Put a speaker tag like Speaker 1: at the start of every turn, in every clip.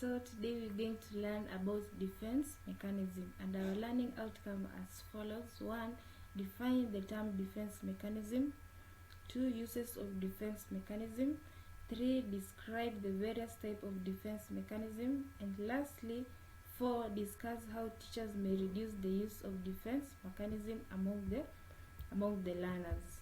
Speaker 1: So today we're going to learn about defense mechanism, and our learning outcome as follows. 1. Define the term defense mechanism. 2. Uses of defense mechanism. 3. Describe the various types of defense mechanism. And lastly, 4. Discuss how teachers may reduce the use of defense mechanism among the learners.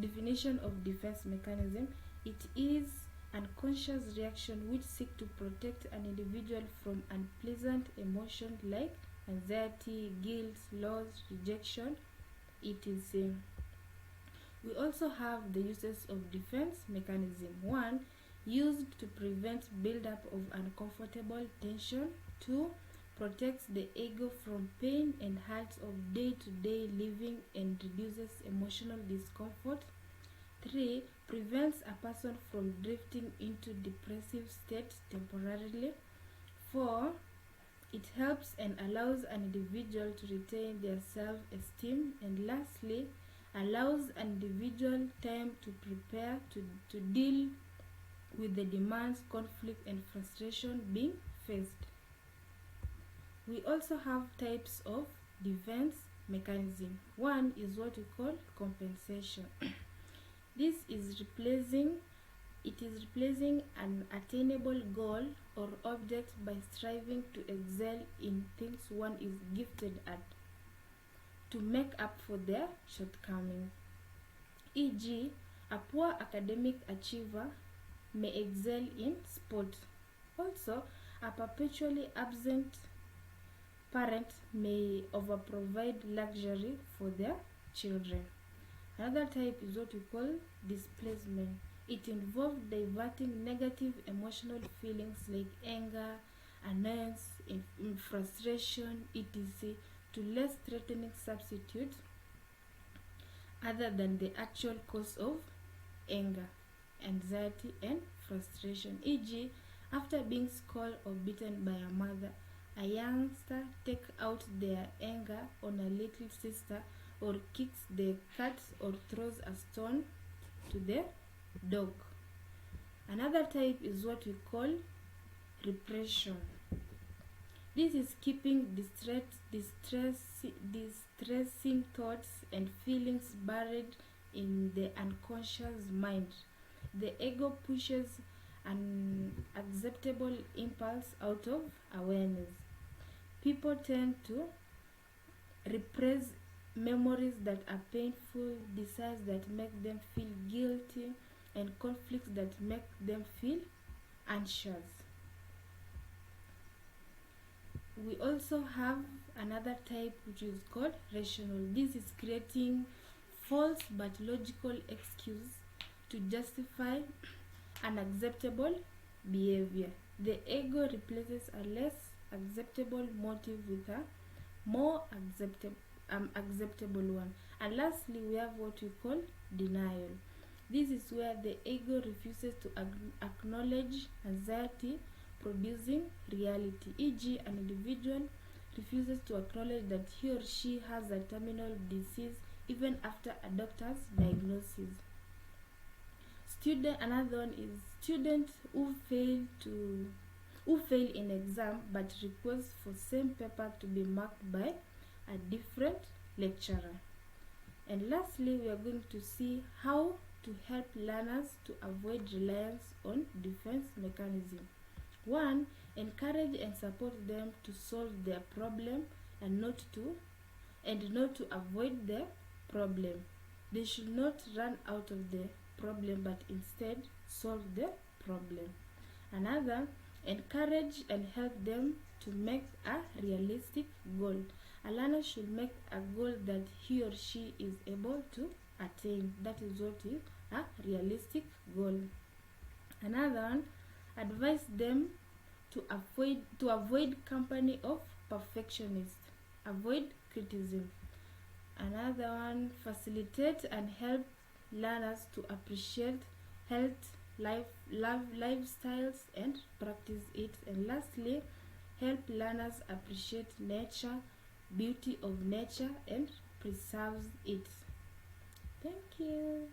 Speaker 1: Definition of defense mechanism. It is unconscious reaction which seek to protect an individual from unpleasant emotions like anxiety, guilt, loss, rejection, etc. We also have the uses of defense mechanism. 1. Used to prevent buildup of uncomfortable tension. 2. Protects the ego from pain and hurt of day-to-day living and reduces emotional discomfort. 3. Prevents a person from drifting into depressive state temporarily. 4. It helps and allows an individual to retain their self-esteem. And lastly, allows an individual time to prepare to deal with the demands, conflict, and frustration being faced. We also have types of defense mechanism. 1 is what we call compensation. This is replacing an attainable goal or object by striving to excel in things one is gifted at to make up for their shortcomings. E.g., a poor academic achiever may excel in sport. Also, a perpetually absent parent may overprovide luxury for their children. Another type is what we call displacement. It involves diverting negative emotional feelings like anger, annoyance, frustration, etc. to less threatening substitute other than the actual cause of anger, anxiety, and frustration. E.g., after being scolded or beaten by a mother, a youngster takes out their anger on a little sister, or kicks the cat, or throws a stone to the dog. Another type is what we call repression. This is keeping distressing thoughts and feelings buried in the unconscious mind. The ego pushes an acceptable impulse out of awareness. People tend to repress memories that are painful, desires that make them feel guilty, and conflicts that make them feel anxious. We also have another type which is called rational. This is creating false but logical excuse to justify unacceptable behavior. The ego replaces a less acceptable motive with a more acceptable one. And lastly, we have what we call denial. This is where the ego refuses to acknowledge anxiety producing reality. E.g., an individual refuses to acknowledge that he or she has a terminal disease even after a doctor's diagnosis. Another one is students who fail in exam but request for same paper to be marked by a different lecturer. And lastly, we are going to see how to help learners to avoid reliance on defense mechanism. 1. Encourage and support them to solve their problem and not to avoid the problem. They should not run out of the problem but instead solve the problem. Another, encourage and help them to make a realistic goal. A learner should make a goal that he or she is able to attain. That is what is a realistic goal. Another one, advise them to avoid company of perfectionists. Avoid criticism. Another one, facilitate and help learners to appreciate health, lifestyles and practice it. And lastly, help learners appreciate nature, beauty of nature, and preserves it. Thank you.